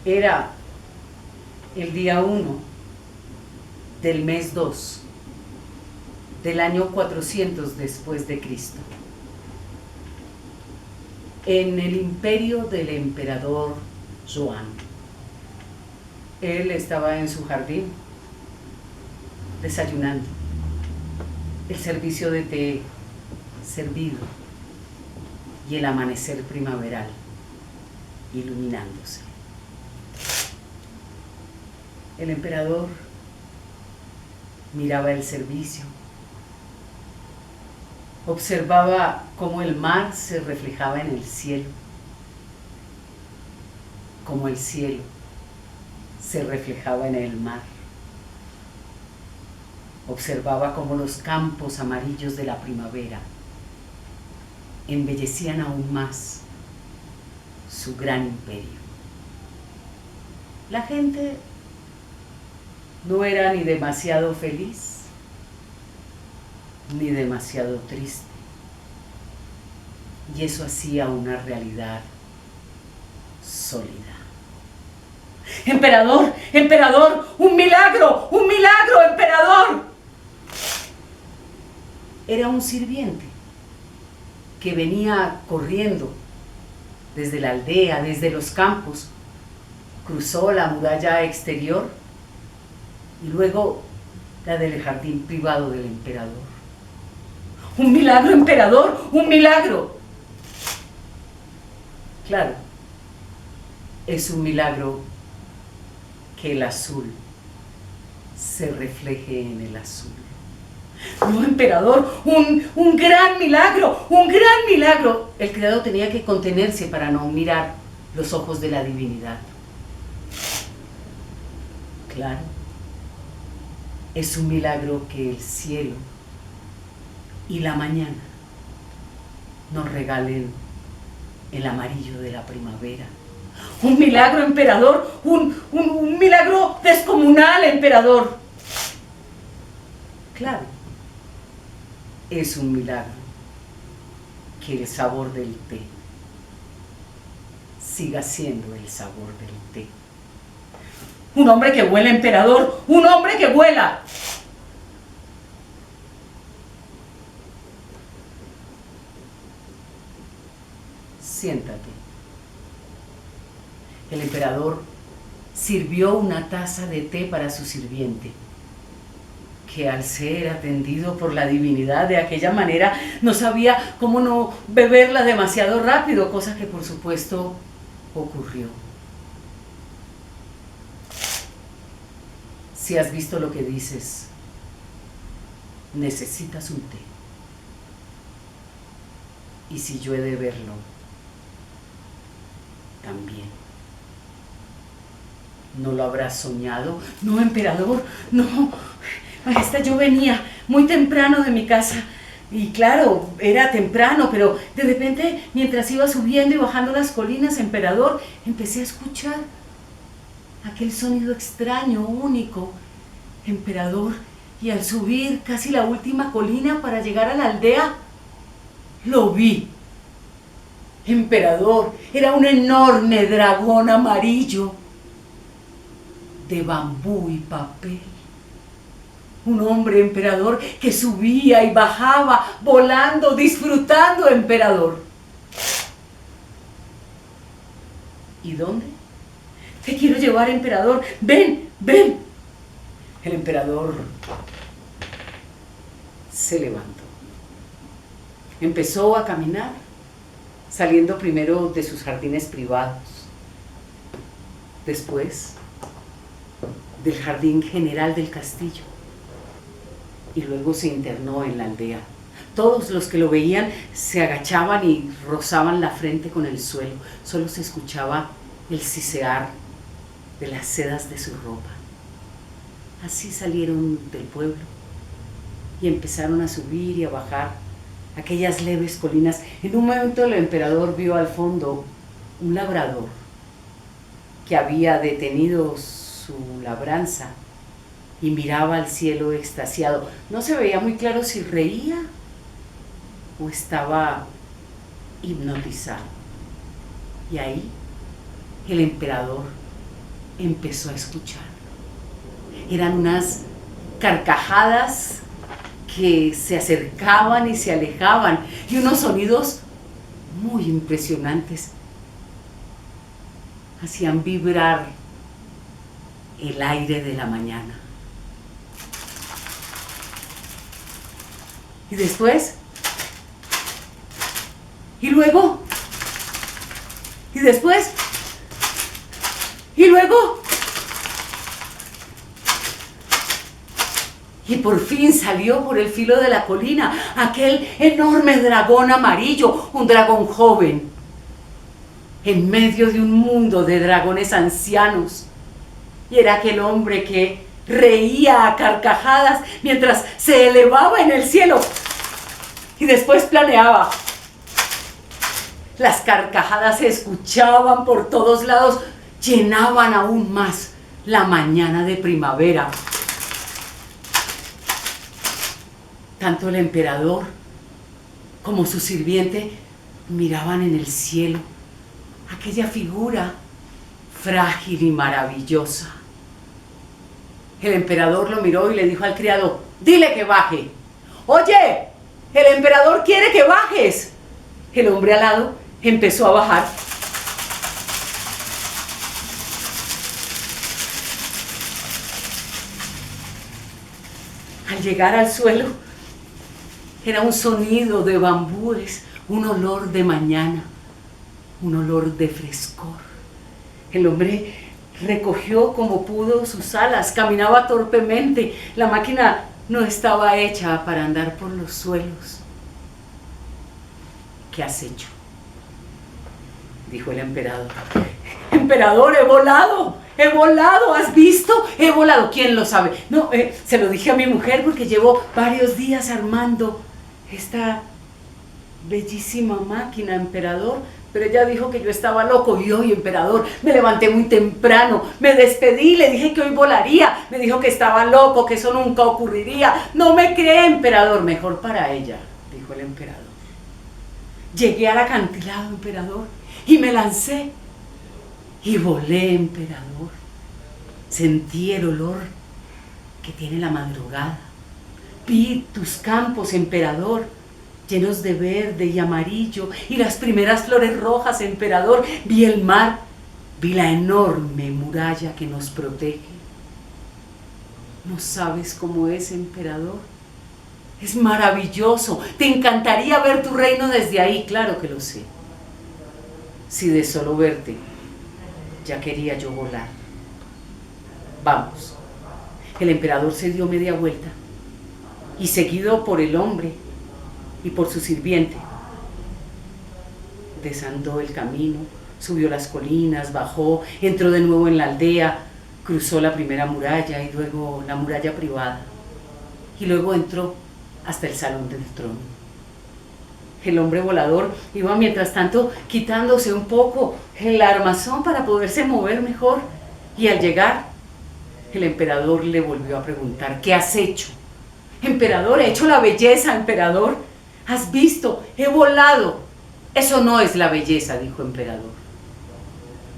Era el día 1 del mes 2 del año 400 después de Cristo, en el imperio del emperador Joan. Él estaba en su jardín desayunando, el servicio de té servido y el amanecer primaveral iluminándose. El emperador miraba el servicio, observaba cómo el mar se reflejaba en el cielo, cómo el cielo se reflejaba en el mar. Observaba cómo los campos amarillos de la primavera embellecían aún más su gran imperio. La gente no era ni demasiado feliz ni demasiado triste, y eso hacía una realidad sólida. ¡Emperador! ¡Emperador! ¡Un milagro! ¡Un milagro, emperador! Era un sirviente que venía corriendo desde la aldea, desde los campos, cruzó la muralla exterior y luego la del jardín privado del emperador. ¡Un milagro, emperador! ¡Un milagro! Claro, es un milagro que el azul se refleje en el azul. ¡No, emperador! ¡Un gran milagro! ¡Un gran milagro! El criado tenía que contenerse para no mirar los ojos de la divinidad. Claro, es un milagro que el cielo y la mañana nos regalen el amarillo de la primavera. ¡Un milagro, emperador! ¡Un milagro descomunal, emperador! Claro, es un milagro que el sabor del té siga siendo el sabor del té. ¡Un hombre que vuela, emperador! ¡Un hombre que vuela! Siéntate. El emperador sirvió una taza de té para su sirviente, que al ser atendido por la divinidad de aquella manera no sabía cómo no beberla demasiado rápido, cosa que por supuesto ocurrió. Si has visto lo que dices, necesitas un té. Y si yo he de verlo, también. ¿No lo habrás soñado? No, emperador, no. Yo venía muy temprano de mi casa. Y claro, era temprano, pero de repente, mientras iba subiendo y bajando las colinas, emperador, empecé a escuchar aquel sonido extraño, único, emperador. Y al subir casi la última colina para llegar a la aldea, lo vi. Emperador, era un enorme dragón amarillo de bambú y papel. Un hombre, emperador, que subía y bajaba, volando, disfrutando, emperador. ¿Y dónde? Te quiero llevar, emperador. Ven, ven. El emperador se levantó. Empezó a caminar, saliendo primero de sus jardines privados, después del jardín general del castillo, y luego se internó en la aldea. Todos los que lo veían se agachaban y rozaban la frente con el suelo. Solo se escuchaba el sisear de las sedas de su ropa. Así salieron del pueblo y empezaron a subir y a bajar aquellas leves colinas. En un momento el emperador vio al fondo un labrador que había detenido su labranza y miraba al cielo extasiado. No se veía muy claro si reía o estaba hipnotizado. Y ahí el emperador empezó a escuchar. Eran unas carcajadas que se acercaban y se alejaban, y unos sonidos muy impresionantes. Hacían vibrar el aire de la mañana. Y después, y luego, y después, y luego, y por fin salió por el filo de la colina aquel enorme dragón amarillo, un dragón joven, en medio de un mundo de dragones ancianos. Y era aquel hombre que reía a carcajadas mientras se elevaba en el cielo y después planeaba. Las carcajadas se escuchaban por todos lados, llenaban aún más la mañana de primavera. Tanto el emperador como su sirviente miraban en el cielo aquella figura frágil y maravillosa. El emperador lo miró y le dijo al criado: dile que baje. Oye, el emperador quiere que bajes. El hombre alado empezó a bajar. Al llegar al suelo, era un sonido de bambúes, un olor de mañana, un olor de frescor. El hombre recogió como pudo sus alas, caminaba torpemente. La máquina no estaba hecha para andar por los suelos. ¿Qué has hecho?, dijo el emperador. Emperador, he volado, ¿has visto? He volado. ¿Quién lo sabe? No, se lo dije a mi mujer porque llevo varios días armando esta bellísima máquina, emperador, pero ella dijo que yo estaba loco. Y hoy, emperador, me levanté muy temprano, me despedí, le dije que hoy volaría, me dijo que estaba loco, que eso nunca ocurriría. No me cree, emperador. Mejor para ella, dijo el emperador. Llegué al acantilado, emperador, y me lancé y volé, emperador. Sentí el olor que tiene la madrugada. Vi tus campos, emperador, llenos de verde y amarillo, y las primeras flores rojas, emperador. Vi el mar, vi la enorme muralla que nos protege. ¿No sabes cómo es, emperador? Es maravilloso. Te encantaría ver tu reino desde ahí. Claro que lo sé. Si de solo verte ya quería yo volar. Vamos. El emperador se dio media vuelta y, seguido por el hombre y por su sirviente, desandó el camino, subió las colinas, bajó, entró de nuevo en la aldea, cruzó la primera muralla y luego la muralla privada, y luego entró hasta el salón del trono. El hombre volador iba mientras tanto quitándose un poco el armazón para poderse mover mejor, y al llegar, el emperador le volvió a preguntar: ¿qué has hecho? Emperador, he hecho la belleza, emperador. ¿Has visto? He volado. Eso no es la belleza, dijo el emperador.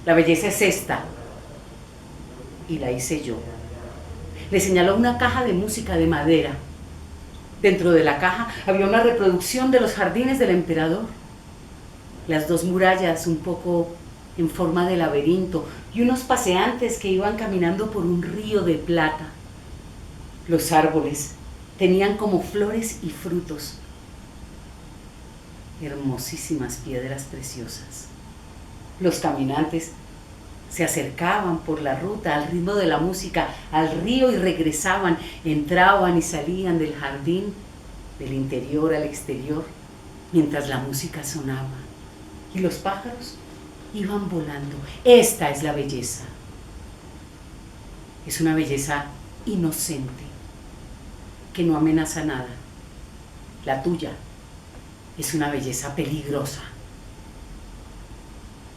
La belleza es esta, y la hice yo. Le señaló una caja de música de madera. Dentro de la caja había una reproducción de los jardines del emperador. Las dos murallas un poco en forma de laberinto y unos paseantes que iban caminando por un río de plata. Los árboles tenían como flores y frutos, hermosísimas piedras preciosas. Los caminantes se acercaban por la ruta al ritmo de la música al río y regresaban, entraban y salían del jardín, del interior al exterior, mientras la música sonaba. Y los pájaros iban volando. Esta es la belleza. Es una belleza inocente, que no amenaza nada. La tuya es una belleza peligrosa.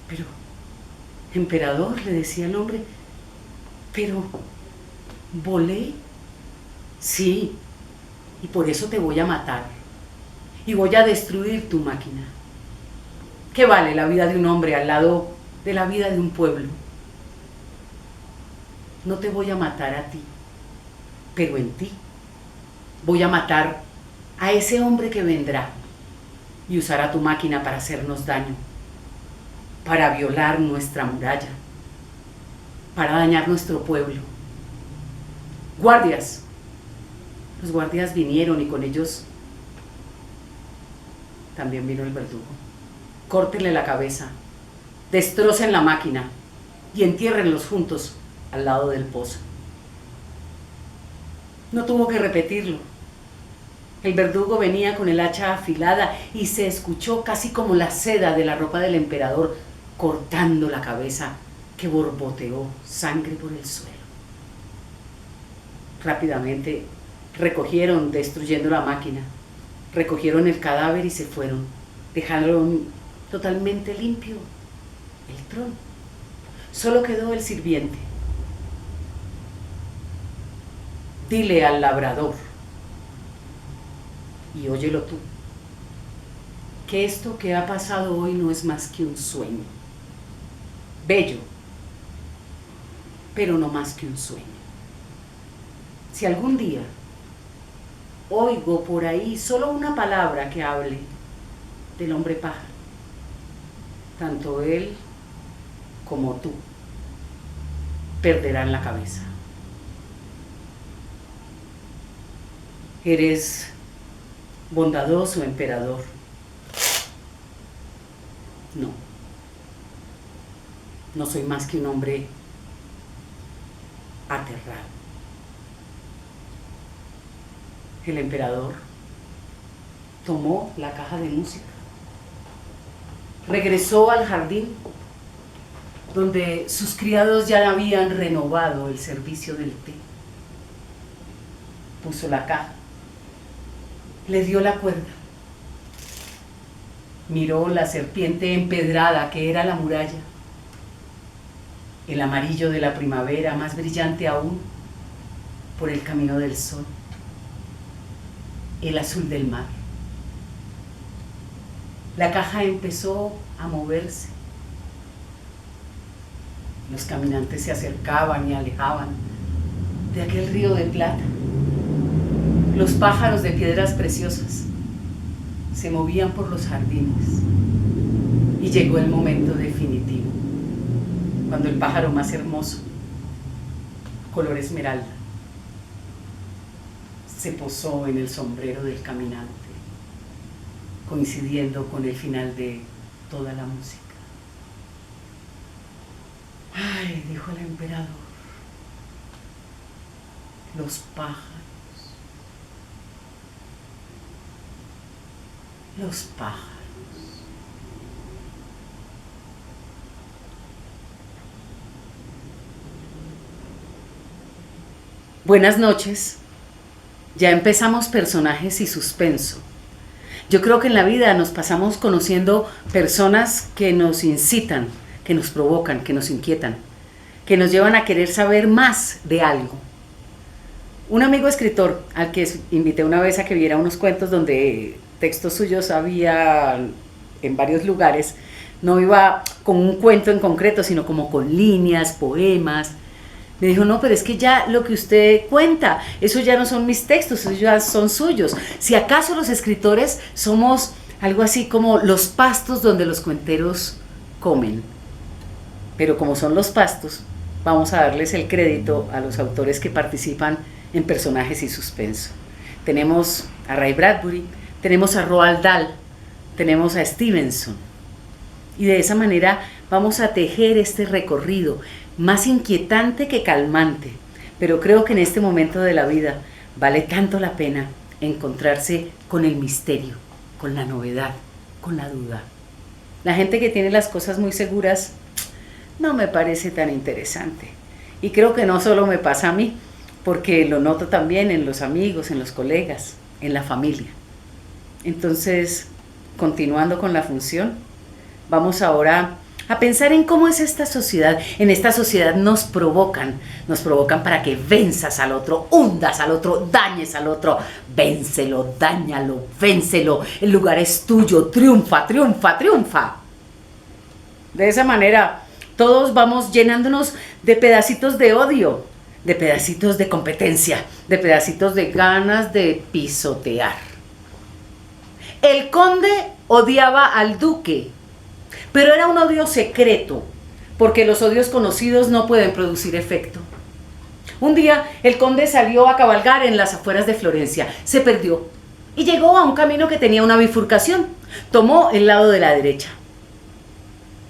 Pero, emperador, le decía el hombre, pero volé. Sí, y por eso te voy a matar y voy a destruir tu máquina. ¿Qué vale la vida de un hombre al lado de la vida de un pueblo? no te voy a matar a ti, pero en ti voy a matar a ese hombre que vendrá y usará tu máquina para hacernos daño, para violar nuestra muralla, para dañar nuestro pueblo. Guardias. Los guardias vinieron y con ellos también vino el verdugo. Córtenle la cabeza, destrocen la máquina y entiérrenlos juntos al lado del pozo. No tuvo que repetirlo. El verdugo venía con el hacha afilada y se escuchó casi como la seda de la ropa del emperador cortando la cabeza que borboteó sangre por el suelo. Rápidamente recogieron, destruyendo la máquina, recogieron el cadáver y se fueron, dejaron totalmente limpio el trono. Solo quedó el sirviente. Dile al labrador, y óyelo tú, que esto que ha pasado hoy no es más que un sueño, bello, pero no más que un sueño. Si algún día oigo por ahí solo una palabra que hable del hombre pájaro, tanto él como tú perderán la cabeza. Eres bondadoso, emperador. No, no soy más que un hombre aterrado. El emperador tomó la caja de música, regresó al jardín donde sus criados ya habían renovado el servicio del té. Puso la caja, le dio la cuerda, miró la serpiente empedrada que era la muralla, el amarillo de la primavera más brillante aún por el camino del sol, el azul del mar. La caja empezó a moverse. Los caminantes se acercaban y alejaban de aquel río de plata. Los pájaros de piedras preciosas se movían por los jardines y llegó el momento definitivo, cuando el pájaro más hermoso, color esmeralda, se posó en el sombrero del caminante, coincidiendo con el final de toda la música. Ay, dijo el emperador, los pájaros, los pájaros. Buenas noches. Ya empezamos personajes y suspenso. Yo creo que en la vida nos pasamos conociendo personas que nos incitan, que nos provocan, que nos inquietan, que nos llevan a querer saber más de algo. Un amigo escritor al que invité una vez a que viera unos cuentos donde textos suyos había en varios lugares, no iba con un cuento en concreto, sino como con líneas, poemas. Me dijo, no, pero es que ya lo que usted cuenta, eso ya no son mis textos, esos ya son suyos. Si acaso los escritores somos algo así como los pastos donde los cuenteros comen. Pero como son los pastos, vamos a darles el crédito a los autores que participan en personajes y suspenso. Tenemos a Ray Bradbury, tenemos a Roald Dahl, tenemos a Stevenson. Y de esa manera vamos a tejer este recorrido más inquietante que calmante, pero creo que en este momento de la vida vale tanto la pena encontrarse con el misterio, con la novedad, con la duda. La gente que tiene las cosas muy seguras no me parece tan interesante. Y creo que no solo me pasa a mí, porque lo noto también en los amigos, en los colegas, en la familia. Entonces, continuando con la función, vamos ahora a pensar en cómo es esta sociedad. En esta sociedad nos provocan para que venzas al otro, hundas al otro, dañes al otro. Vénselo, dáñalo, vénselo, el lugar es tuyo, triunfa, triunfa, triunfa. De esa manera, todos vamos llenándonos de pedacitos de odio, de pedacitos de competencia, de pedacitos de ganas de pisotear. El conde odiaba al duque, pero era un odio secreto, porque los odios conocidos no pueden producir efecto. Un día el conde salió a cabalgar en las afueras de Florencia, se perdió y llegó a un camino que tenía una bifurcación. Tomó el lado de la derecha.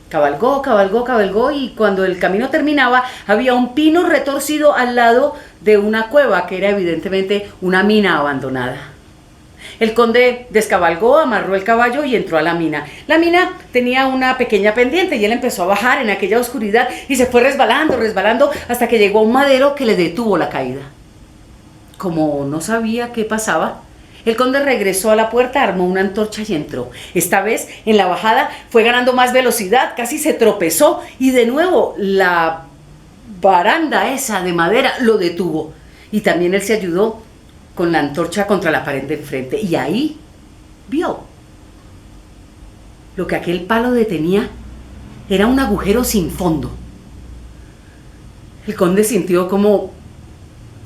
Cabalgó, cabalgó, cabalgó y cuando el camino terminaba había un pino retorcido al lado de una cueva que era evidentemente una mina abandonada. El conde descabalgó, amarró el caballo y entró a la mina. La mina tenía una pequeña pendiente y él empezó a bajar en aquella oscuridad y se fue resbalando, resbalando hasta que llegó a un madero que le detuvo la caída. Como no sabía qué pasaba, el conde regresó a la puerta, armó una antorcha y entró. Esta vez, en la bajada, fue ganando más velocidad, casi se tropezó y de nuevo la baranda esa de madera lo detuvo. Y también él se ayudó con la antorcha contra la pared de enfrente. Y ahí vio. Lo que aquel palo detenía era un agujero sin fondo. El conde sintió como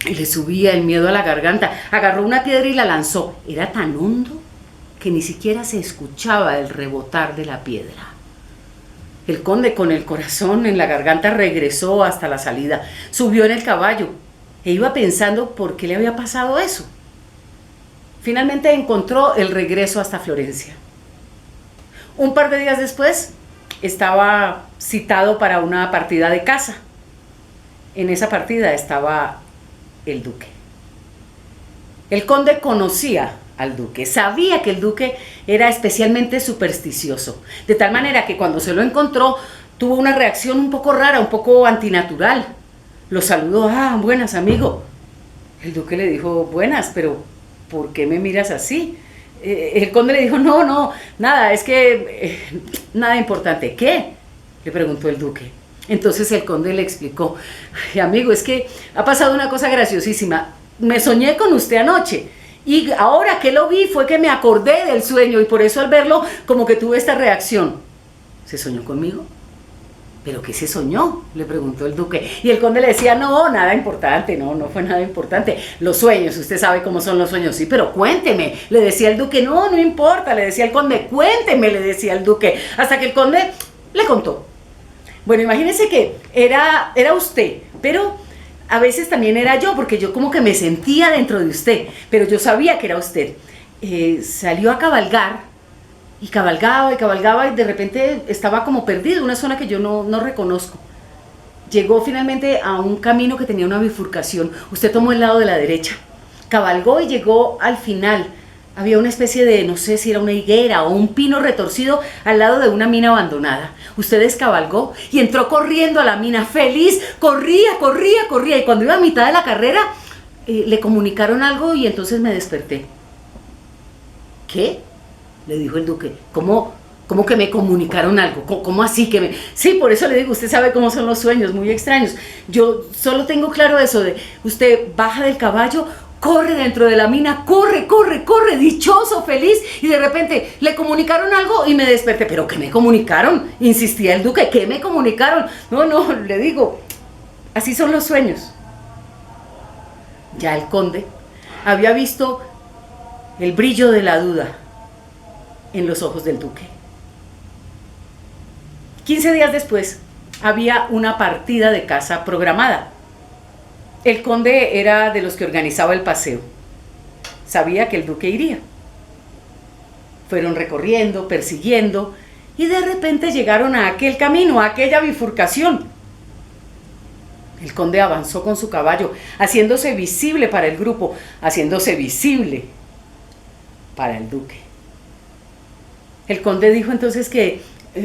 le subía el miedo a la garganta. Agarró una piedra y la lanzó. Era tan hondo que ni siquiera se escuchaba el rebotar de la piedra. El conde, con el corazón en la garganta, regresó hasta la salida. Subió en el caballo e iba pensando por qué le había pasado eso. Finalmente encontró el regreso hasta Florencia. Un par de días después estaba citado para una partida de caza. En esa partida estaba el duque. El conde conocía al duque, sabía que el duque era especialmente supersticioso, de tal manera que cuando se lo encontró tuvo una reacción un poco rara, un poco antinatural. Lo saludó: buenas, amigo. El duque le dijo: buenas, pero ¿por qué me miras así? El conde le dijo: no, nada, es que nada importante. ¿Qué?, le preguntó el duque. Entonces el conde le explicó: amigo, es que ha pasado una cosa graciosísima. Me soñé con usted anoche y ahora que lo vi fue que me acordé del sueño y por eso al verlo como que tuve esta reacción. ¿Se soñó conmigo? ¿Pero qué se soñó?, le preguntó el duque. Y el conde le decía: no, nada importante, no fue nada importante. Los sueños, usted sabe cómo son los sueños. Sí, pero cuénteme, le decía el duque. No importa, le decía el conde. Cuénteme, le decía el duque. Hasta que el conde le contó. Bueno, imagínense que era usted, pero a veces también era yo, porque yo como que me sentía dentro de usted, pero yo sabía que era usted. Salió a cabalgar y cabalgaba y cabalgaba y de repente estaba como perdido, una zona que yo no reconozco. Llegó finalmente a un camino que tenía una bifurcación. Usted tomó el lado de la derecha, cabalgó y llegó al final. Había una especie de, no sé si era una higuera o un pino retorcido al lado de una mina abandonada. Usted descabalgó y entró corriendo a la mina, feliz, corría. Y cuando iba a mitad de la carrera, le comunicaron algo y entonces me desperté. ¿Qué?, le dijo el duque. ¿Cómo que me comunicaron algo? ¿Cómo así que me...? Sí, por eso le digo, usted sabe cómo son los sueños, muy extraños. Yo solo tengo claro eso de, usted baja del caballo, corre dentro de la mina, corre, dichoso, feliz, y de repente le comunicaron algo y me desperté. ¿Pero qué me comunicaron?, insistía el duque. ¿Qué me comunicaron? No, le digo, así son los sueños. Ya el conde había visto el brillo de la duda en los ojos del duque. 15 días después había una partida de caza programada. El conde era de los que organizaba el paseo. Sabía que el duque iría. Fueron recorriendo, persiguiendo, y de repente llegaron a aquel camino, a aquella bifurcación. El conde avanzó con su caballo, haciéndose visible para el grupo, haciéndose visible para el duque. El conde dijo entonces que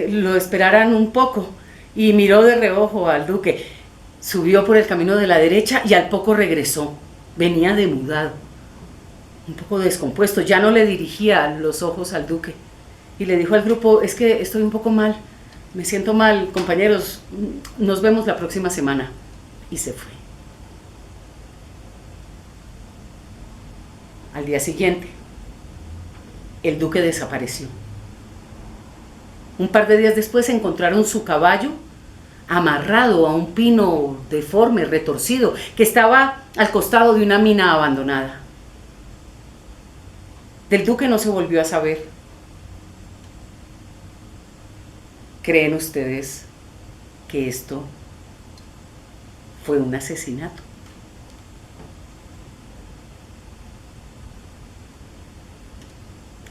lo esperaran un poco y miró de reojo al duque. Subió por el camino de la derecha y al poco regresó. Venía demudado, un poco descompuesto, ya no le dirigía los ojos al duque. Y le dijo al grupo: es que estoy un poco mal, me siento mal, compañeros, nos vemos la próxima semana. Y se fue. Al día siguiente, el duque desapareció. Un par de días después encontraron su caballo amarrado a un pino deforme, retorcido, que estaba al costado de una mina abandonada. Del duque no se volvió a saber. ¿Creen ustedes que esto fue un asesinato?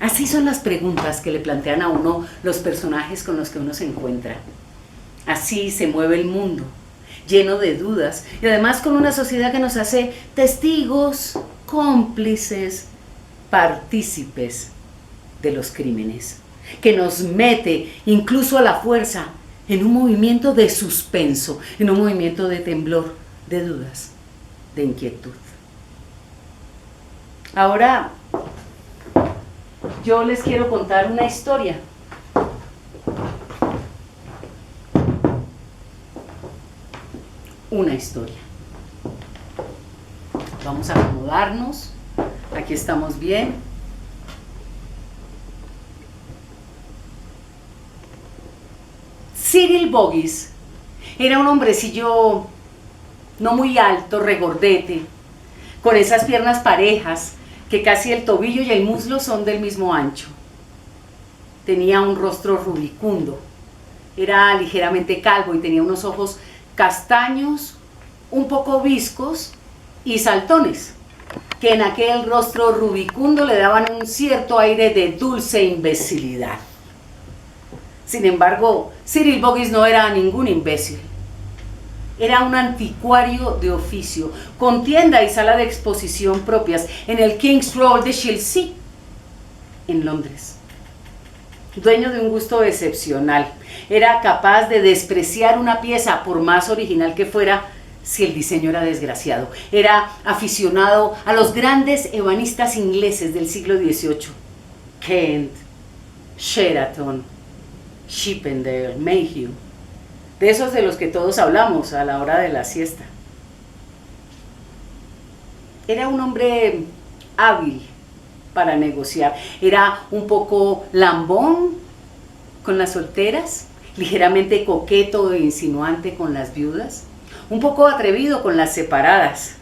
Así son las preguntas que le plantean a uno los personajes con los que uno se encuentra. Así se mueve el mundo, lleno de dudas y además con una sociedad que nos hace testigos, cómplices, partícipes de los crímenes, que nos mete incluso a la fuerza en un movimiento de suspenso, en un movimiento de temblor, de dudas, de inquietud. Ahora, yo les quiero contar una historia. Una historia. Vamos a acomodarnos. Aquí estamos bien. Cyril Bogues era un hombrecillo no muy alto, regordete, con esas piernas parejas, que casi el tobillo y el muslo son del mismo ancho. Tenía un rostro rubicundo, era ligeramente calvo y tenía unos ojos castaños, un poco viscos y saltones, que en aquel rostro rubicundo le daban un cierto aire de dulce imbecilidad. Sin embargo, Cyril Bogues no era ningún imbécil. Era un anticuario de oficio, con tienda y sala de exposición propias en el King's Road de Chelsea, en Londres. Dueño de un gusto excepcional, era capaz de despreciar una pieza por más original que fuera si el diseño era desgraciado. Era aficionado a los grandes ebanistas ingleses del siglo XVIII, Kent, Sheraton, Chippendale, Mayhew, de esos de los que todos hablamos a la hora de la siesta. Era un hombre hábil para negociar, era un poco lambón con las solteras, ligeramente coqueto e insinuante con las viudas, un poco atrevido con las separadas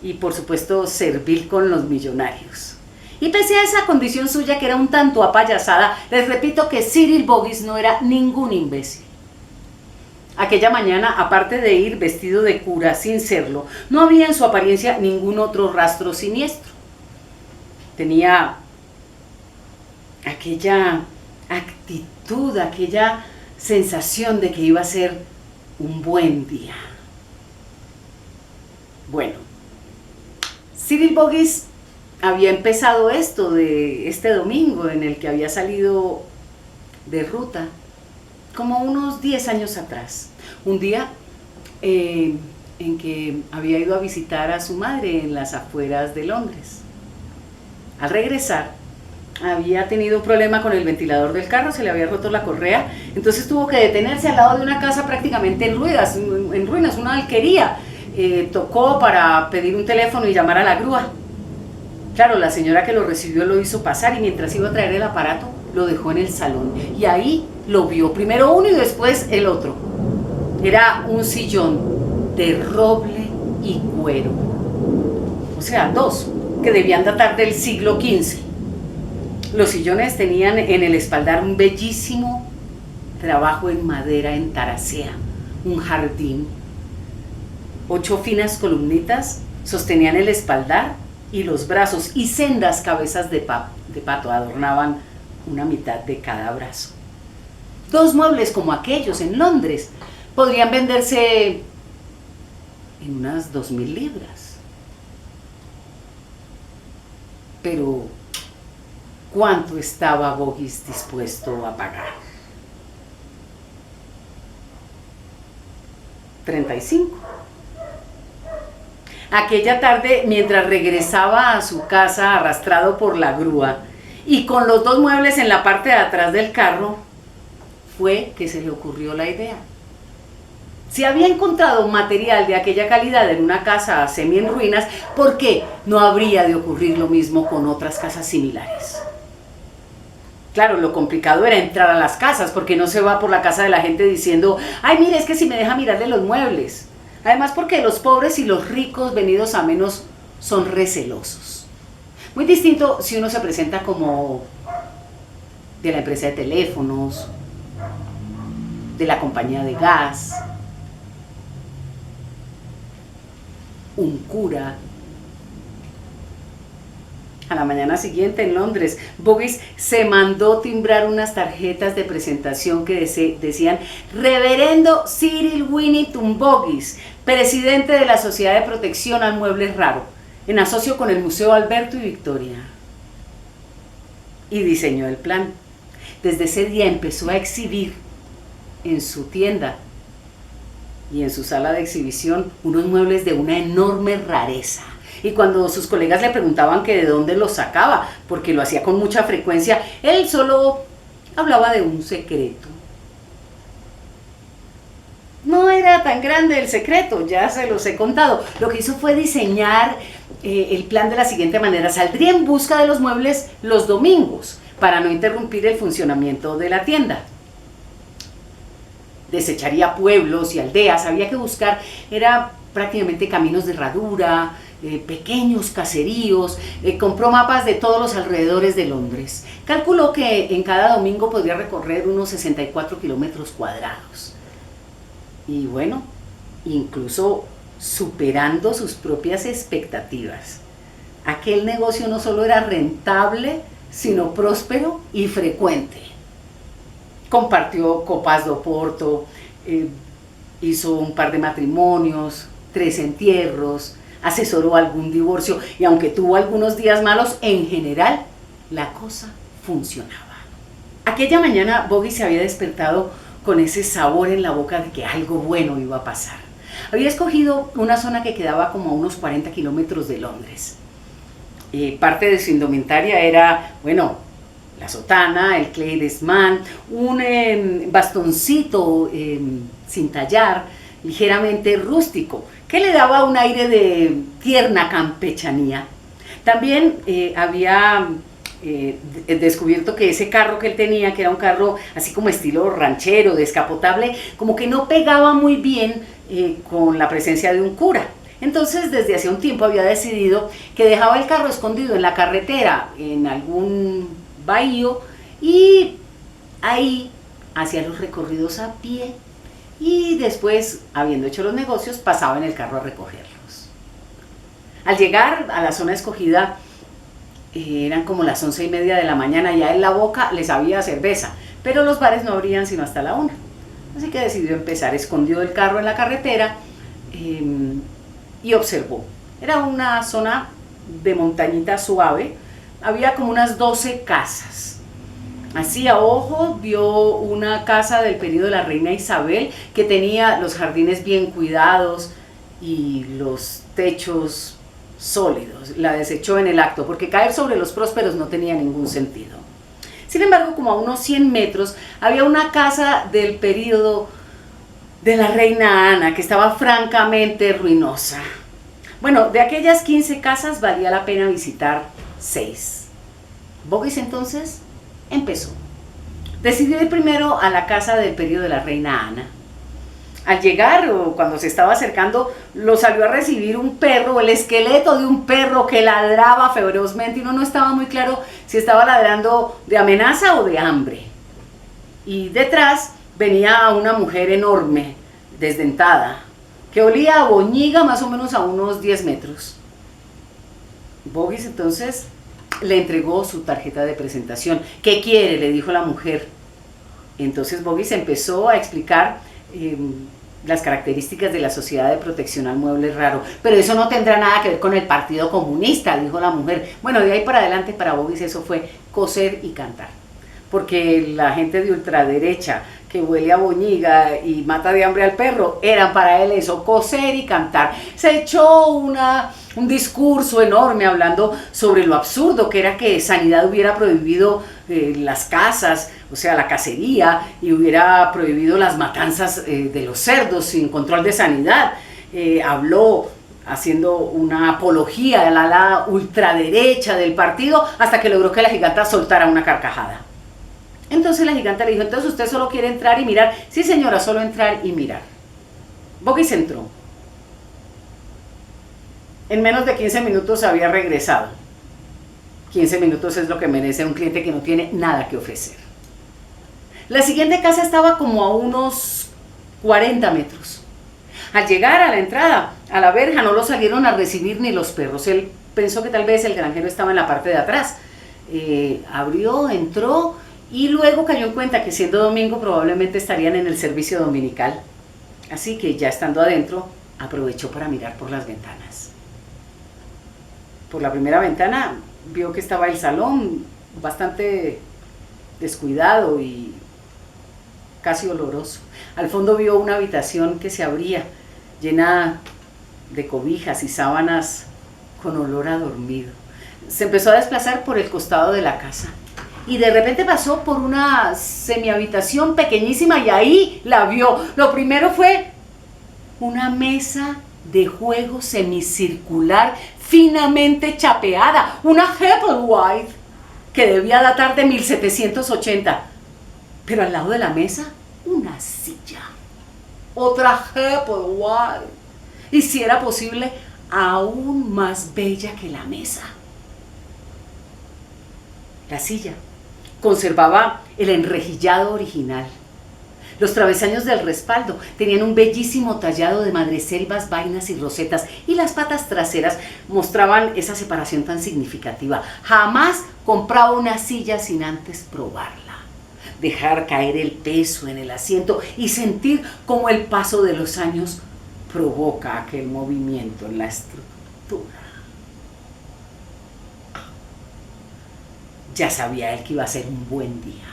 y por supuesto servil con los millonarios. Y pese a esa condición suya que era un tanto apayasada, les repito que Cyril Bogues no era ningún imbécil. Aquella mañana, aparte de ir vestido de cura sin serlo, no había en su apariencia ningún otro rastro siniestro. Tenía aquella actitud, aquella sensación de que iba a ser un buen día. Bueno, Cyril Bogues había empezado esto de este domingo en el que había salido de ruta, como unos 10 años atrás. Un día en que había ido a visitar a su madre en las afueras de Londres. Al regresar, había tenido un problema con el ventilador del carro, se le había roto la correa, entonces tuvo que detenerse al lado de una casa prácticamente en ruinas, una alquería. Tocó para pedir un teléfono y llamar a la grúa. Claro, la señora que lo recibió lo hizo pasar y mientras iba a traer el aparato, lo dejó en el salón. Y ahí lo vio, primero uno y después el otro. Era un sillón de roble y cuero. O sea, dos, que debían datar del siglo XV. Los sillones tenían en el espaldar un bellísimo trabajo en madera en taracea, un jardín. 8 finas columnitas sostenían el espaldar y los brazos, y sendas cabezas de pato adornaban una mitad de cada brazo. 2 muebles como aquellos en Londres podrían venderse en unas 2.000 libras. Pero, ¿cuánto estaba Bogues dispuesto a pagar? 35. Aquella tarde, mientras regresaba a su casa arrastrado por la grúa y con los 2 muebles en la parte de atrás del carro, fue que se le ocurrió la idea. Si había encontrado material de aquella calidad en una casa semi en ruinas, ¿por qué no habría de ocurrir lo mismo con otras casas similares? Claro, lo complicado era entrar a las casas, porque no se va por la casa de la gente diciendo, ay, mire, es que si me deja mirarle los muebles. Además, porque los pobres y los ricos venidos a menos son recelosos. Muy distinto si uno se presenta como de la empresa de teléfonos, de la compañía de gas, un cura. A la mañana siguiente en Londres, Boggis se mandó timbrar unas tarjetas de presentación que decían Reverendo Cyril Winnington Boggis, presidente de la Sociedad de Protección al Mueble Raro, en asocio con el Museo Alberto y Victoria. Y diseñó el plan. Desde ese día empezó a exhibir en su tienda y en su sala de exhibición unos muebles de una enorme rareza. Y cuando sus colegas le preguntaban que de dónde los sacaba, porque lo hacía con mucha frecuencia, él solo hablaba de un secreto. No era tan grande el secreto, ya se los he contado. Lo que hizo fue diseñar el plan de la siguiente manera. Saldría en busca de los muebles los domingos, para no interrumpir el funcionamiento de la tienda. Desecharía pueblos y aldeas, había que buscar, era prácticamente caminos de herradura, pequeños caseríos, compró mapas de todos los alrededores de Londres. Calculó que en cada domingo podría recorrer unos 64 kilómetros cuadrados. Y bueno, incluso superando sus propias expectativas. Aquel negocio no solo era rentable, sino próspero y frecuente. Compartió copas de Oporto, hizo un par de matrimonios, 3 entierros, asesoró algún divorcio y aunque tuvo algunos días malos, en general la cosa funcionaba. Aquella mañana Boggis se había despertado con ese sabor en la boca de que algo bueno iba a pasar. Había escogido una zona que quedaba como a unos 40 kilómetros de Londres. Parte de su indumentaria era, bueno, la sotana, el kleidesman, un bastoncito sin tallar, ligeramente rústico, que le daba un aire de tierna campechanía. También había descubierto que ese carro que él tenía, que era un carro así como estilo ranchero, descapotable, como que no pegaba muy bien con la presencia de un cura. Entonces, desde hace un tiempo había decidido que dejaba el carro escondido en la carretera, en algún bahío, y ahí hacía los recorridos a pie y después, habiendo hecho los negocios, pasaba en el carro a recogerlos. Al llegar a la zona escogida, eran como las 11:30 de la mañana, ya en la boca le sabía cerveza, pero los bares no abrían sino hasta la 1. Así que decidió empezar, escondió el carro en la carretera y observó. Era una zona de montañita suave, había como unas 12 casas. Así a ojo vio una casa del periodo de la reina Isabel que tenía los jardines bien cuidados y los techos sólidos. La desechó en el acto porque caer sobre los prósperos no tenía ningún sentido. Sin embargo, como a unos 100 metros había una casa del periodo de la reina Ana que estaba francamente ruinosa. Bueno, de aquellas 15 casas valía la pena visitar 6. Boggis entonces empezó. Decidió ir primero a la casa del periodo de la reina Ana. Al llegar, o cuando se estaba acercando, lo salió a recibir un perro, el esqueleto de un perro que ladraba ferozmente y uno no estaba muy claro si estaba ladrando de amenaza o de hambre. Y detrás venía una mujer enorme, desdentada, que olía a boñiga más o menos a unos 10 metros. Boggis entonces le entregó su tarjeta de presentación. ¿Qué quiere?, le dijo la mujer. Entonces Boggis empezó a explicar las características de la Sociedad de Protección al Mueble Raro. Pero eso no tendrá nada que ver con el Partido Comunista, dijo la mujer. Bueno, de ahí para adelante para Boggis eso fue coser y cantar. Porque la gente de ultraderecha que huele a boñiga y mata de hambre al perro, eran para él eso, coser y cantar. Se echó un discurso enorme hablando sobre lo absurdo que era que Sanidad hubiera prohibido las casas, o sea, la cacería, y hubiera prohibido las matanzas de los cerdos sin control de Sanidad. Habló haciendo una apología de la ala ultraderecha del partido hasta que logró que la giganta soltara una carcajada. Entonces la giganta le dijo, entonces usted solo quiere entrar y mirar. Sí señora, solo entrar y mirar. Boggis entró. En menos de 15 minutos había regresado. 15 minutos es lo que merece un cliente que no tiene nada que ofrecer. La siguiente casa estaba como a unos 40 metros. Al llegar a la entrada, a la verja, no lo salieron a recibir ni los perros. Él pensó que tal vez el granjero estaba en la parte de atrás. Abrió, entró y luego cayó en cuenta que siendo domingo probablemente estarían en el servicio dominical. Así que ya estando adentro, aprovechó para mirar por las ventanas. Por la primera ventana vio que estaba el salón bastante descuidado y casi oloroso. Al fondo vio una habitación que se abría, llena de cobijas y sábanas con olor a dormido. Se empezó a desplazar por el costado de la casa y de repente pasó por una semihabitación pequeñísima y ahí la vio. Lo primero fue una mesa de juego semicircular finamente chapeada, una Hepplewhite que debía datar de 1780. Pero al lado de la mesa, una silla. Otra Hepplewhite. Y si era posible, aún más bella que la mesa. La silla conservaba el enrejillado original. Los travesaños del respaldo tenían un bellísimo tallado de madreselvas, vainas y rosetas, y las patas traseras mostraban esa separación tan significativa. Jamás compraba una silla sin antes probarla, dejar caer el peso en el asiento y sentir cómo el paso de los años provoca aquel movimiento en la estructura. Ya sabía él que iba a ser un buen día.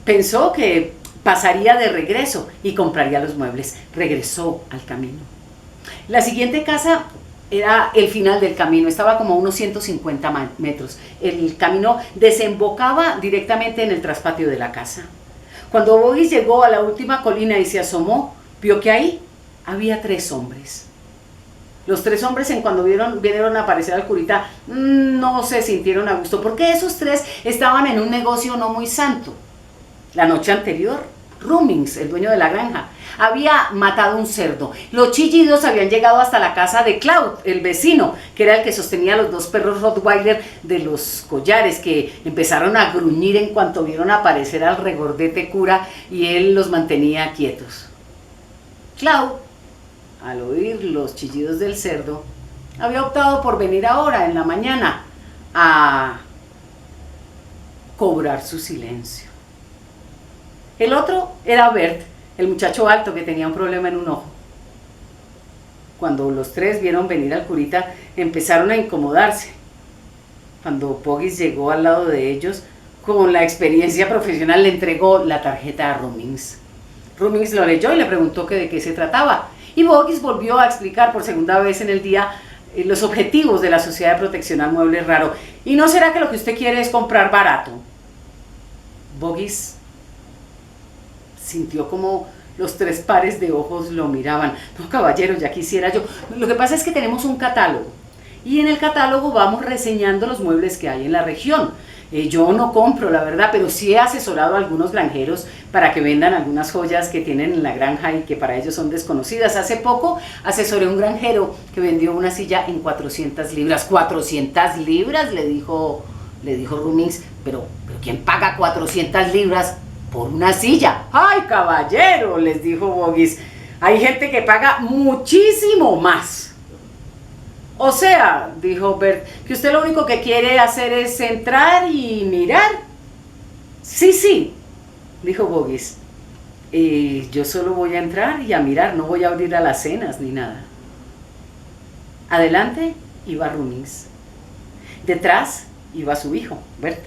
Pensó que pasaría de regreso y compraría los muebles. Regresó al camino. La siguiente casa era el final del camino, estaba como a unos 150 metros. El camino desembocaba directamente en el traspatio de la casa. Cuando Boggis llegó a la última colina y se asomó, vio que ahí había 3 hombres. Los 3 hombres, en cuando vieron aparecer al curita, no se sintieron a gusto, porque esos 3 estaban en un negocio no muy santo. La noche anterior, Rummings, el dueño de la granja, había matado un cerdo. Los chillidos habían llegado hasta la casa de Claude, el vecino, que era el que sostenía a los 2 perros Rottweiler de los collares, que empezaron a gruñir en cuanto vieron aparecer al regordete cura y él los mantenía quietos. Claude, al oír los chillidos del cerdo, había optado por venir ahora, en la mañana, a cobrar su silencio. El otro era Bert, el muchacho alto que tenía un problema en un ojo. Cuando los 3 vieron venir al curita, empezaron a incomodarse. Cuando Boggis llegó al lado de ellos, con la experiencia profesional, le entregó la tarjeta a Rummings. Rummings lo leyó y le preguntó que de qué se trataba. Y Boggis volvió a explicar por segunda vez en el día los objetivos de la Sociedad de Protección al Mueble Raro. ¿Y no será que lo que usted quiere es comprar barato? Boggis sintió como los 3 pares de ojos lo miraban. No, caballero, ya quisiera yo. Lo que pasa es que tenemos un catálogo y en el catálogo vamos reseñando los muebles que hay en la región. Yo no compro, la verdad, pero sí he asesorado a algunos granjeros para que vendan algunas joyas que tienen en la granja y que para ellos son desconocidas. Hace poco asesoré a un granjero que vendió una silla en 400 libras. ¿400 libras? Le dijo Rummings. Pero ¿quién paga 400 libras por una silla? ¡Ay, caballero!, les dijo Boggis. Hay gente que paga muchísimo más. O sea, dijo Bert, que usted lo único que quiere hacer es entrar y mirar. Sí, dijo Boggis. Yo solo voy a entrar y a mirar, no voy a abrir alacenas ni nada. Adelante iba Rummings. Detrás iba su hijo, Bert.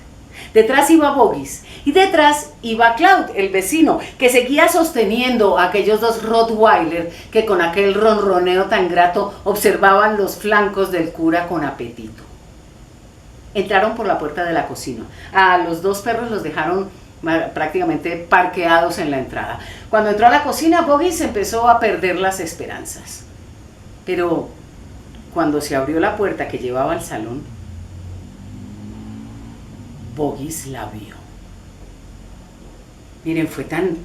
Detrás iba Boggis y detrás iba Claude, el vecino, que seguía sosteniendo a aquellos 2 Rottweiler que con aquel ronroneo tan grato observaban los flancos del cura con apetito. Entraron por la puerta de la cocina. A los 2 perros los dejaron prácticamente parqueados en la entrada. Cuando entró a la cocina, Boggis empezó a perder las esperanzas. Pero cuando se abrió la puerta que llevaba al salón, Boggis la vio. Miren, fue tan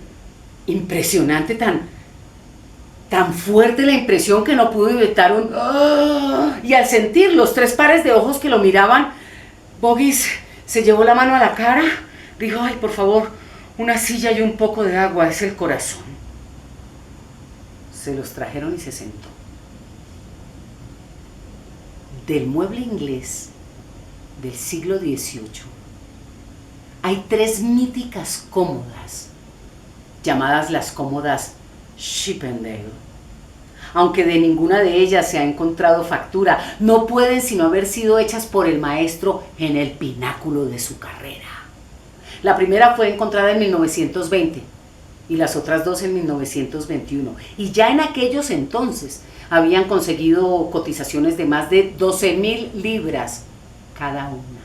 impresionante, tan fuerte la impresión que no pudo evitar un "ah", y al sentir los 3 pares de ojos que lo miraban, Boguis se llevó la mano a la cara, dijo, ay, por favor, una silla y un poco de agua, es el corazón. Se los trajeron y se sentó. Del mueble inglés del siglo XVIII hay 3 míticas cómodas, llamadas las cómodas Chippendale. Aunque de ninguna de ellas se ha encontrado factura, no pueden sino haber sido hechas por el maestro en el pináculo de su carrera. La primera fue encontrada en 1920 y las otras 2 en 1921. Y ya en aquellos entonces habían conseguido cotizaciones de más de 12.000 libras cada una.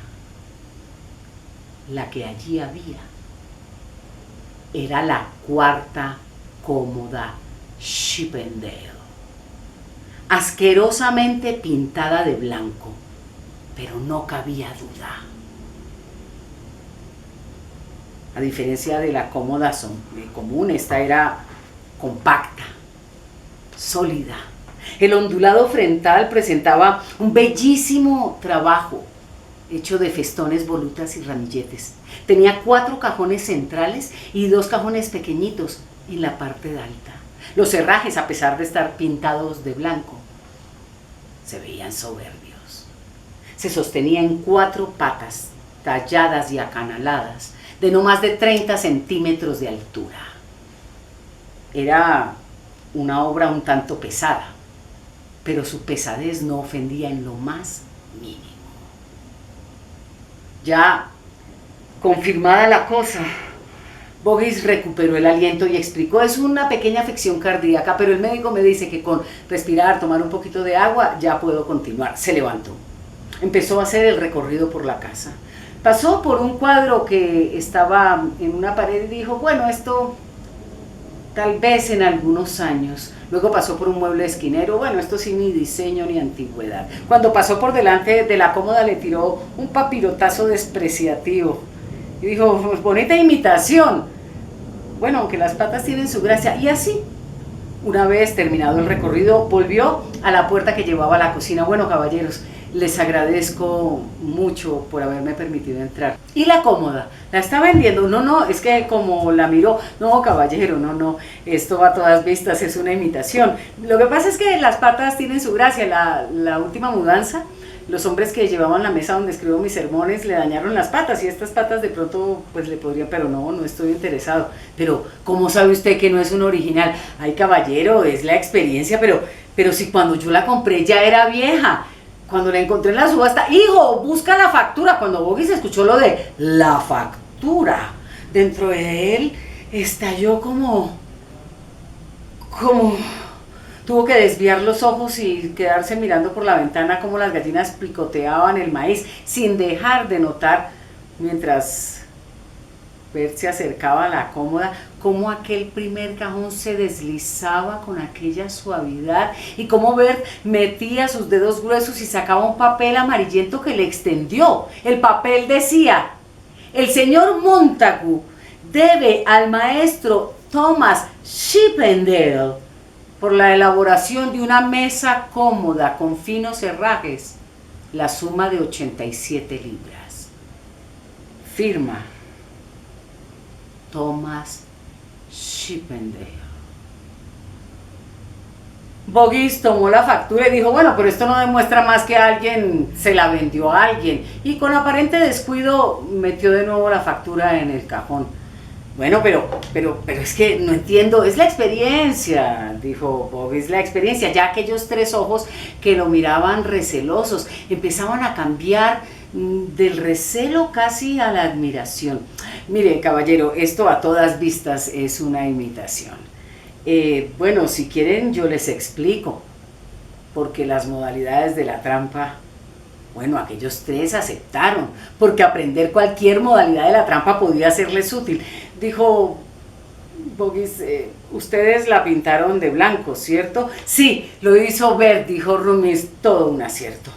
La que allí había era la 4ª cómoda Chippendale, asquerosamente pintada de blanco, pero no cabía duda. A diferencia de la cómoda común, esta era compacta, sólida. El ondulado frontal presentaba un bellísimo trabajo hecho de festones, volutas y ramilletes. Tenía 4 cajones centrales y 2 cajones pequeñitos en la parte de alta. Los herrajes, a pesar de estar pintados de blanco, se veían soberbios. Se sostenía en 4 patas talladas y acanaladas de no más de 30 centímetros de altura. Era una obra un tanto pesada, pero su pesadez no ofendía en lo más mínimo. Ya confirmada la cosa, Boguis recuperó el aliento y explicó, es una pequeña afección cardíaca, pero el médico me dice que con respirar, tomar un poquito de agua, ya puedo continuar. Se levantó. Empezó a hacer el recorrido por la casa. Pasó por un cuadro que estaba en una pared y dijo, bueno, esto tal vez en algunos años. Luego pasó por un mueble esquinero, bueno, esto sí ni diseño ni antigüedad. Cuando pasó por delante de la cómoda le tiró un papirotazo despreciativo y dijo, pues, bonita imitación. Bueno, aunque las patas tienen su gracia. Y así, una vez terminado el recorrido, volvió a la puerta que llevaba a la cocina. Bueno, caballeros, les agradezco mucho por haberme permitido entrar. ¿Y la cómoda? ¿La está vendiendo? No, es que como la miró, no, caballero, no, esto a todas vistas es una imitación. Lo que pasa es que las patas tienen su gracia. La última mudanza, los hombres que llevaban la mesa donde escribo mis sermones le dañaron las patas y estas patas de pronto pues le podrían, pero no estoy interesado. Pero, ¿cómo sabe usted que no es un original? Ay, caballero, es la experiencia, pero si cuando yo la compré ya era vieja. Cuando la encontré en la subasta, hijo, busca la factura. Cuando Boguis escuchó lo de la factura, dentro de él estalló como tuvo que desviar los ojos y quedarse mirando por la ventana como las gallinas picoteaban el maíz, sin dejar de notar, mientras Bert se acercaba a la cómoda, cómo aquel primer cajón se deslizaba con aquella suavidad y cómo Bert metía sus dedos gruesos y sacaba un papel amarillento que le extendió. El papel decía, el señor Montagu debe al maestro Thomas Chippendale por la elaboración de una mesa cómoda con finos herrajes la suma de 87 libras. Firma Thomas Chippendale. Boguis tomó la factura y dijo, bueno, pero esto no demuestra más que alguien se la vendió a alguien. Y con aparente descuido metió de nuevo la factura en el cajón. Bueno, pero es que no entiendo, es la experiencia, dijo Boguis, la experiencia. Ya aquellos 3 ojos que lo miraban recelosos empezaban a cambiar del recelo casi a la admiración. Mire, caballero, esto a todas vistas es una imitación. Bueno, si quieren yo les explico, porque las modalidades de la trampa, bueno, aquellos 3 aceptaron, porque aprender cualquier modalidad de la trampa podía serles útil. Dijo Boguis, ustedes la pintaron de blanco, ¿cierto? Sí, lo hizo Bert, dijo Rumis, todo un acierto.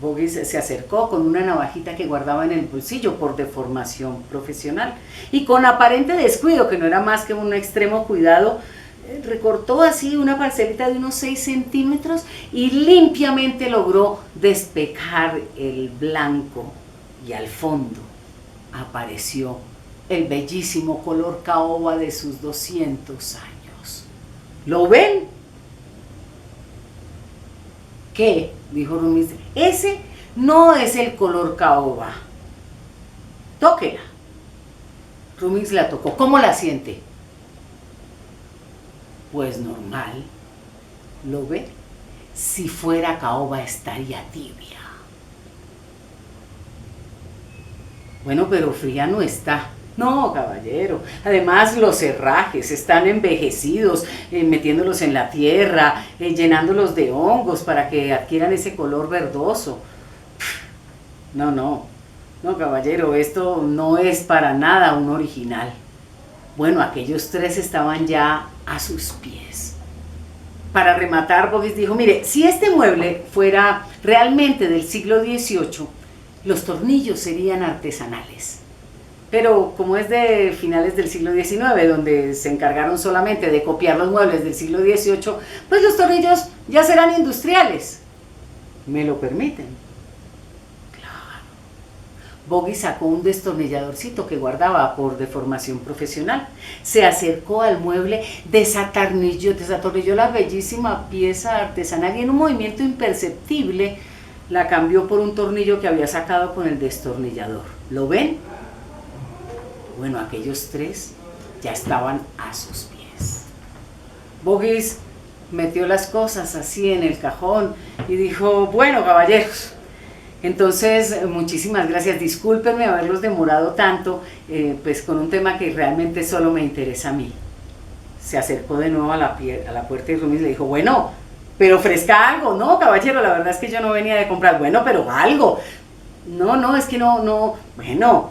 Boguis se acercó con una navajita que guardaba en el bolsillo por deformación profesional y con aparente descuido, que no era más que un extremo cuidado, recortó así una parcelita de unos 6 centímetros y limpiamente logró despejar el blanco, y al fondo apareció el bellísimo color caoba de sus 200 años. ¿Lo ven? ¿Qué? Dijo Rumix. Ese no es el color caoba. Tóquela. Rumix la tocó. ¿Cómo la siente? Pues normal. ¿Lo ve? Si fuera caoba estaría tibia. Bueno, pero fría no está. No, caballero. Además, los herrajes están envejecidos, metiéndolos en la tierra, llenándolos de hongos para que adquieran ese color verdoso. No, no. No, caballero, esto no es para nada un original. Bueno, aquellos tres estaban ya a sus pies. Para rematar, Boguis dijo, mire, si este mueble fuera realmente del siglo XVIII, los tornillos serían artesanales. Pero como es de finales del siglo XIX, donde se encargaron solamente de copiar los muebles del siglo XVIII, pues los tornillos ya serán industriales. ¿Me lo permiten? Claro. Boguis sacó un destornilladorcito que guardaba por deformación profesional. Se acercó al mueble, desatornilló la bellísima pieza artesanal y en un movimiento imperceptible la cambió por un tornillo que había sacado con el destornillador. ¿Lo ven? Bueno, aquellos tres ya estaban a sus pies. Boguis metió las cosas así en el cajón y dijo, bueno, caballeros, entonces muchísimas gracias, discúlpenme haberlos demorado tanto, pues con un tema que realmente solo me interesa a mí. Se acercó de nuevo a la puerta y Rumix le dijo, bueno, pero ofrezca algo. No, caballero, la verdad es que yo no venía de comprar. Bueno, pero algo. No, es que no, bueno,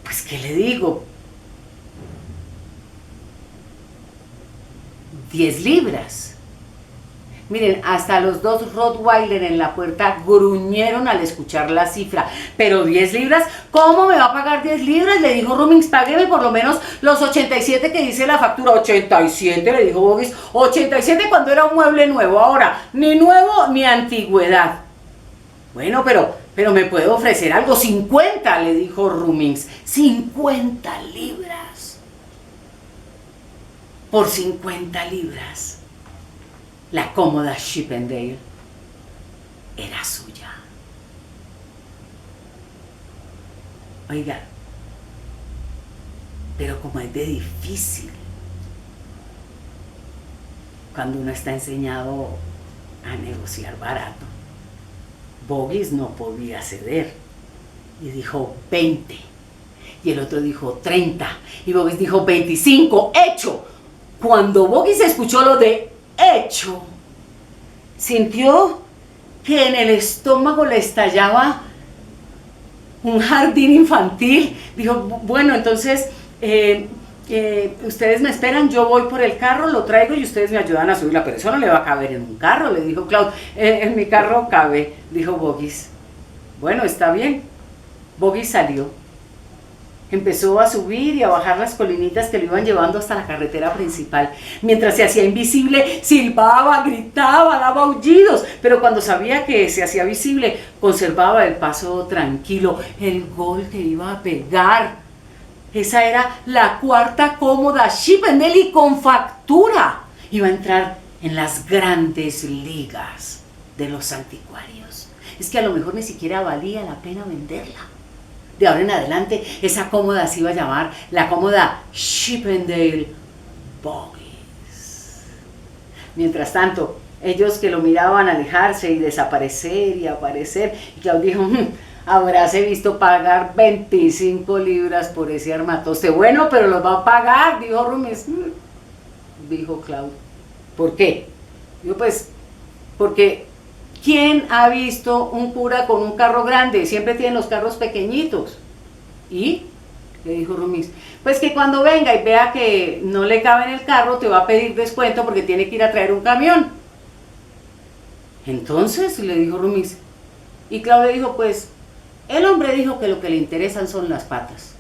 pues ¿qué le digo? 10 libras. Miren, hasta los dos Rottweiler en la puerta gruñeron al escuchar la cifra. Pero 10 libras, ¿cómo me va a pagar 10 libras? Le dijo Rumix, págueme por lo menos los 87 que dice la factura. 87, le dijo Boguis. 87 cuando era un mueble nuevo. Ahora, ni nuevo ni antigüedad. Bueno, pero me puede ofrecer algo. 50, le dijo Rumix. 50 libras. Por 50 libras. La cómoda Chippendale era suya. Oiga, pero como es de difícil cuando uno está enseñado a negociar barato, Boguis no podía ceder y dijo 20 y el otro dijo 30 y Boguis dijo 25, hecho. Cuando Boguis escuchó lo de hecho, sintió que en el estómago le estallaba un jardín infantil. Dijo, bueno, entonces ustedes me esperan, yo voy por el carro, lo traigo y ustedes me ayudan a subirla, pero eso no le va a caber en un carro, le dijo Claude. En mi carro cabe, dijo Boguis. Bueno, está bien. Boguis salió. Empezó a subir y a bajar las colinitas que lo iban llevando hasta la carretera principal. Mientras se hacía invisible, silbaba, gritaba, daba aullidos, pero cuando sabía que se hacía visible, conservaba el paso tranquilo. El gol que iba a pegar. Esa era la cuarta cómoda Chippendale y con factura. Iba a entrar en las grandes ligas de los anticuarios. Es que a lo mejor ni siquiera valía la pena venderla. De ahora en adelante, esa cómoda se iba a llamar la cómoda Chippendale Boguis. Mientras tanto, ellos que lo miraban alejarse y desaparecer y aparecer, y Claude dijo, habráse visto pagar 25 libras por ese armatoste. Bueno, pero los va a pagar, dijo Rumix. Dijo Claude. ¿Por qué? Dijo, pues, porque ¿quién ha visto un cura con un carro grande? Siempre tienen los carros pequeñitos. ¿Y? Le dijo Rumix. Pues que cuando venga y vea que no le cabe en el carro, te va a pedir descuento porque tiene que ir a traer un camión. Entonces, le dijo Rumix, Y Claudia dijo, pues, el hombre dijo que lo que le interesan son las patas.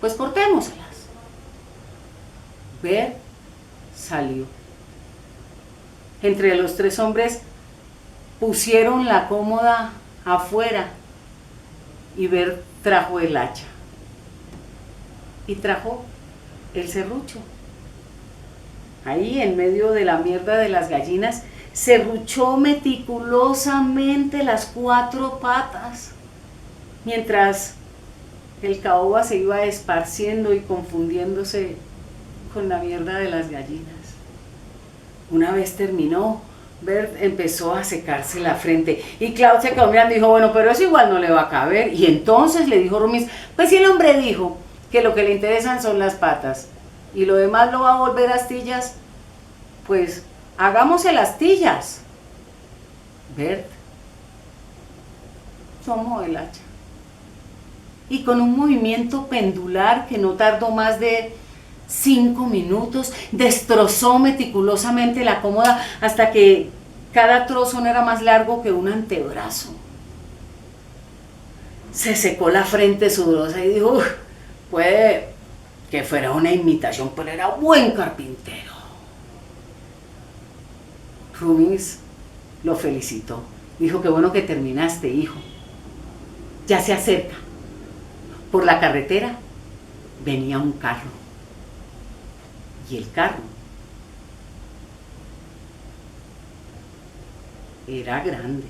Pues cortémoselas. Bert salió. Entre los tres hombres pusieron la cómoda afuera y Bert trajo el hacha. Y trajo el serrucho. Ahí en medio de la mierda de las gallinas, serruchó meticulosamente las 4 patas, mientras el caoba se iba esparciendo y confundiéndose con la mierda de las gallinas. Una vez terminó, Bert empezó a secarse la frente y Claudia se quedó mirando y dijo, bueno, pero eso igual no le va a caber. Y entonces le dijo Rumis, pues si el hombre dijo que lo que le interesan son las patas y lo demás lo va a volver astillas, pues hagámosle astillas. Bert tomó el hacha y con un movimiento pendular que no tardó más de 5 minutos, destrozó meticulosamente la cómoda hasta que cada trozo no era más largo que un antebrazo. Se secó la frente sudorosa y dijo, puede que fuera una imitación, pero era buen carpintero. Rumis lo felicitó. Dijo, qué bueno que terminaste, hijo. Ya se acerca. Por la carretera venía un carro. Y el carro era grande.